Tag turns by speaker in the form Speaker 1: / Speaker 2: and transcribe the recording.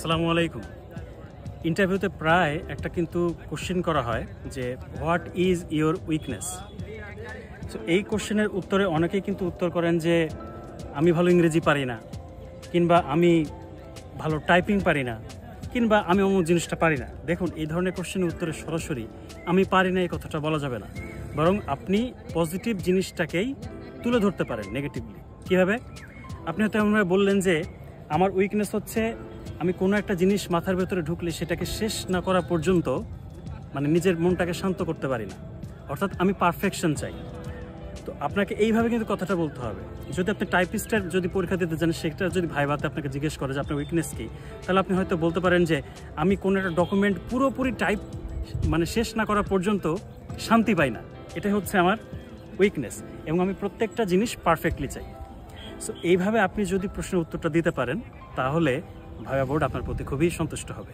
Speaker 1: আসসালামু আলাইকুম। ইন্টারভিউতে প্রায় একটা কিন্তু কোশ্চেন করা হয় যে what is your weakness. So এই কোশ্চেনের উত্তরে অনেকেই কিন্তু উত্তর করেন যে আমি ভালো ইংরেজি পারি না, কিংবা আমি ভালো টাইপিং পারি না, কিংবা আমি অমুক জিনিসটা পারি না। দেখুন, এই ধরনের কোশ্চেনের উত্তরে সরাসরি আমি পারি না এই কথাটা বলা যাবে না, বরং আপনি পজিটিভ জিনিসটাকেই তুলে ধরতে পারেন নেগেটিভলি। কীভাবে? আপনি হয়তো এমনভাবে বললেন যে আমার উইকনেস হচ্ছে আমি কোনো একটা জিনিস মাথার ভেতরে ঢুকলে সেটাকে শেষ না করা পর্যন্ত নিজের মনটাকে শান্ত করতে পারি না, অর্থাৎ আমি পারফেকশন চাই। তো আপনাকে এইভাবে কিন্তু কথাটা বলতে হবে। যদি আপনি টাইপিস্টের যদি পরীক্ষা দিতে চান, সেটা যদি ভাইভাতে আপনাকে জিজ্ঞেস করে যে আপনার উইকনেস কী, তাহলে আপনি হয়তো বলতে পারেন যে আমি কোনো একটা ডকুমেন্ট পুরোপুরি টাইপ শেষ না করা পর্যন্ত শান্তি পাই না, এটাই হচ্ছে আমার উইকনেস, এবং আমি প্রত্যেকটা জিনিস পারফেক্টলি চাই। সো এইভাবে আপনি যদি প্রশ্নের উত্তরটা দিতে পারেন, তাহলে ভাইভা বোর্ড আপনার প্রতি খুবই সন্তুষ্ট হবে।